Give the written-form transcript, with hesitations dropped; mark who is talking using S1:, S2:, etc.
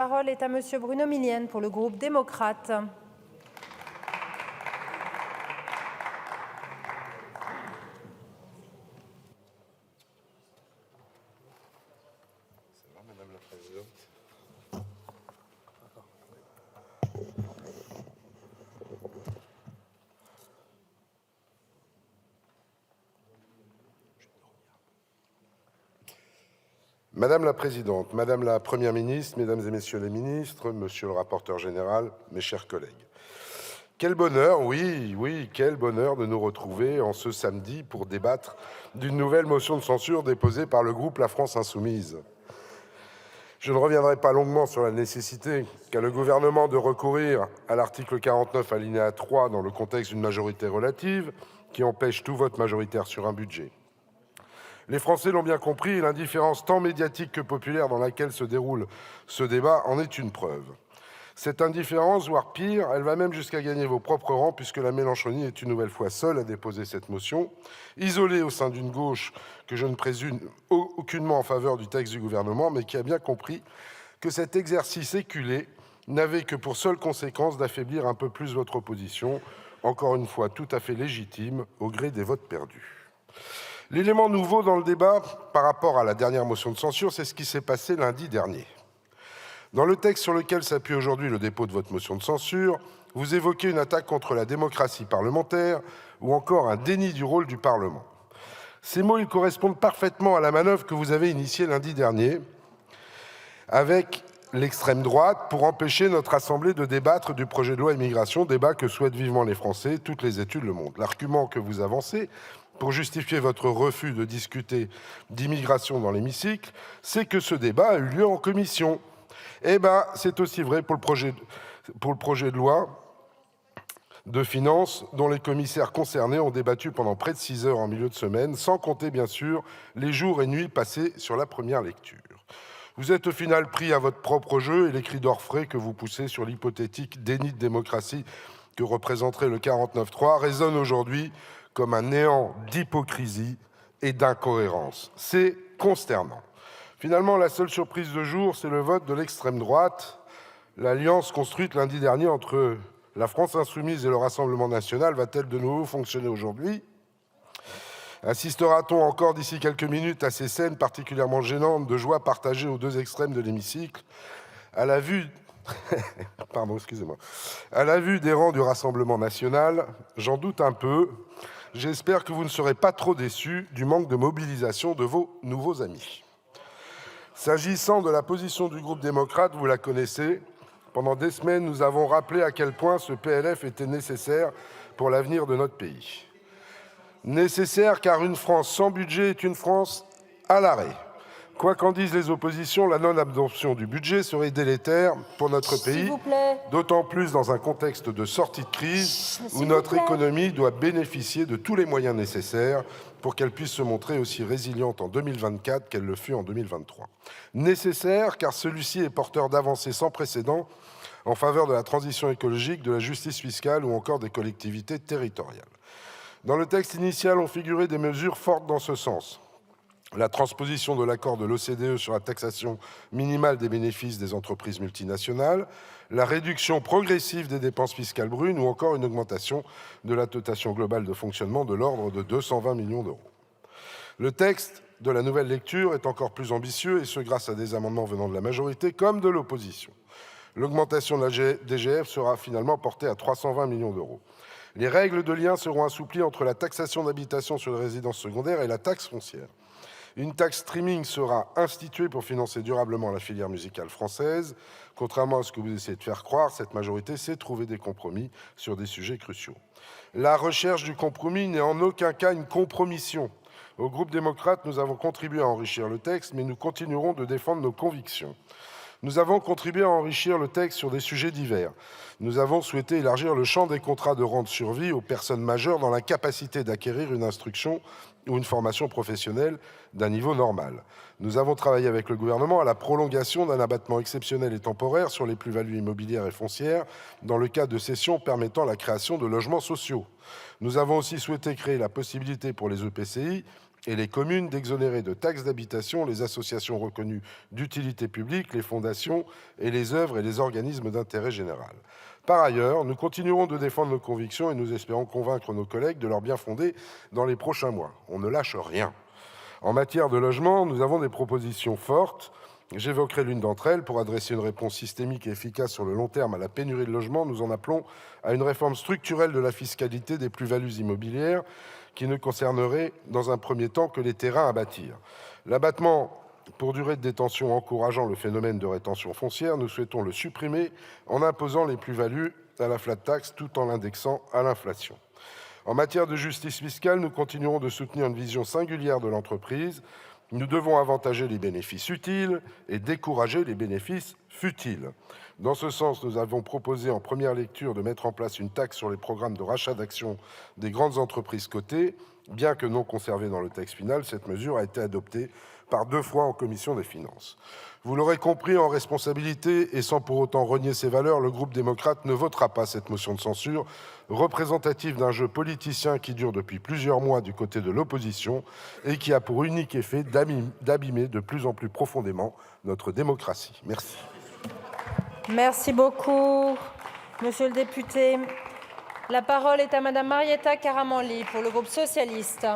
S1: La parole est à Monsieur Bruno Millienne pour le groupe démocrate.
S2: Madame la Présidente. Madame la Présidente, Madame la Première ministre, Mesdames et Messieurs les ministres, Monsieur le rapporteur général, mes chers collègues. Quel bonheur, oui, quel bonheur de nous retrouver en ce samedi pour débattre d'une nouvelle motion de censure déposée par le groupe La France Insoumise. Je ne reviendrai pas longuement sur la nécessité qu'a le gouvernement de recourir à l'article 49 alinéa 3 dans le contexte d'une majorité relative qui empêche tout vote majoritaire sur un budget. Les Français l'ont bien compris et l'indifférence tant médiatique que populaire dans laquelle se déroule ce débat en est une preuve. Cette indifférence, voire pire, elle va même jusqu'à gagner vos propres rangs puisque la Mélenchonie est une nouvelle fois seule à déposer cette motion, isolée au sein d'une gauche que je ne présume aucunement en faveur du texte du gouvernement, mais qui a bien compris que cet exercice éculé n'avait que pour seule conséquence d'affaiblir un peu plus votre opposition, encore une fois tout à fait légitime, au gré des votes perdus. L'élément nouveau dans le débat par rapport à la dernière motion de censure, c'est ce qui s'est passé lundi dernier. Dans le texte sur lequel s'appuie aujourd'hui le dépôt de votre motion de censure, vous évoquez une attaque contre la démocratie parlementaire ou encore un déni du rôle du Parlement. Ces mots, ils correspondent parfaitement à la manœuvre que vous avez initiée lundi dernier avec l'extrême droite pour empêcher notre Assemblée de débattre du projet de loi immigration, débat que souhaitent vivement les Français, toutes les études le montrent. L'argument que vous avancez pour justifier votre refus de discuter d'immigration dans l'hémicycle, c'est que ce débat a eu lieu en commission. Eh bien, c'est aussi vrai pour le projet de loi de finances dont les commissaires concernés ont débattu pendant près de 6 heures en milieu de semaine, sans compter bien sûr les jours et nuits passés sur la première lecture. Vous êtes au final pris à votre propre jeu et les cris d'orfraie que vous poussez sur l'hypothétique déni de démocratie que représenterait le 49.3 résonnent aujourd'hui comme un néant d'hypocrisie et d'incohérence. C'est consternant. Finalement, la seule surprise de jour, c'est le vote de l'extrême droite. L'alliance construite lundi dernier entre la France Insoumise et le Rassemblement National va-t-elle de nouveau fonctionner aujourd'hui ? Assistera-t-on encore d'ici quelques minutes à ces scènes particulièrement gênantes de joie partagée aux deux extrêmes de l'hémicycle ? À la vue des rangs du Rassemblement National, j'en doute un peu. J'espère que vous ne serez pas trop déçus du manque de mobilisation de vos nouveaux amis. S'agissant de la position du groupe démocrate, vous la connaissez. Pendant des semaines, nous avons rappelé à quel point ce PLF était nécessaire pour l'avenir de notre pays. Nécessaire car une France sans budget est une France à l'arrêt. Quoi qu'en disent les oppositions, la non-absorption du budget serait délétère pour notre pays, d'autant plus dans un contexte de sortie de crise où notre économie doit bénéficier de tous les moyens nécessaires pour qu'elle puisse se montrer aussi résiliente en 2024 qu'elle le fut en 2023. Nécessaire car celui-ci est porteur d'avancées sans précédent en faveur de la transition écologique, de la justice fiscale ou encore des collectivités territoriales. Dans le texte initial ont figuré des mesures fortes dans ce sens. La transposition de l'accord de l'OCDE sur la taxation minimale des bénéfices des entreprises multinationales, la réduction progressive des dépenses fiscales brunes ou encore une augmentation de la dotation globale de fonctionnement de l'ordre de 220 millions d'euros. Le texte de la nouvelle lecture est encore plus ambitieux et ce grâce à des amendements venant de la majorité comme de l'opposition. L'augmentation de la DGF sera finalement portée à 320 millions d'euros. Les règles de lien seront assouplies entre la taxation d'habitation sur les résidences secondaires et la taxe foncière. Une taxe streaming sera instituée pour financer durablement la filière musicale française. Contrairement à ce que vous essayez de faire croire, cette majorité sait trouver des compromis sur des sujets cruciaux. La recherche du compromis n'est en aucun cas une compromission. Au groupe démocrate, nous avons contribué à enrichir le texte, mais nous continuerons de défendre nos convictions. Nous avons contribué à enrichir le texte sur des sujets divers. Nous avons souhaité élargir le champ des contrats de rente sur vie aux personnes majeures dans l'incapacité d'acquérir une instruction ou une formation professionnelle d'un niveau normal. Nous avons travaillé avec le gouvernement à la prolongation d'un abattement exceptionnel et temporaire sur les plus-values immobilières et foncières dans le cas de cessions permettant la création de logements sociaux. Nous avons aussi souhaité créer la possibilité pour les EPCI et les communes d'exonérer de taxes d'habitation les associations reconnues d'utilité publique, les fondations et les œuvres et les organismes d'intérêt général. Par ailleurs, nous continuerons de défendre nos convictions et nous espérons convaincre nos collègues de leur bien fondé dans les prochains mois. On ne lâche rien. En matière de logement, nous avons des propositions fortes. J'évoquerai l'une d'entre elles. Pour adresser une réponse systémique et efficace sur le long terme à la pénurie de logements, nous en appelons à une réforme structurelle de la fiscalité des plus-values immobilières qui ne concernerait dans un premier temps que les terrains à bâtir. L'abattement pour durée de détention encourageant le phénomène de rétention foncière, nous souhaitons le supprimer en imposant les plus-values à la flat tax tout en l'indexant à l'inflation. En matière de justice fiscale, nous continuerons de soutenir une vision singulière de l'entreprise. Nous devons avantager les bénéfices utiles et décourager les bénéfices futiles. Dans ce sens, nous avons proposé en première lecture de mettre en place une taxe sur les programmes de rachat d'actions des grandes entreprises cotées. Bien que non conservée dans le texte final, cette mesure a été adoptée par 2 fois en commission des finances. Vous l'aurez compris, en responsabilité et sans pour autant renier ses valeurs, le groupe démocrate ne votera pas cette motion de censure, représentative d'un jeu politicien qui dure depuis plusieurs mois du côté de l'opposition et qui a pour unique effet d'abîmer de plus en plus profondément notre démocratie. Merci.
S1: Merci beaucoup, monsieur le député. La parole est à madame Marietta Karamanli pour le groupe socialiste.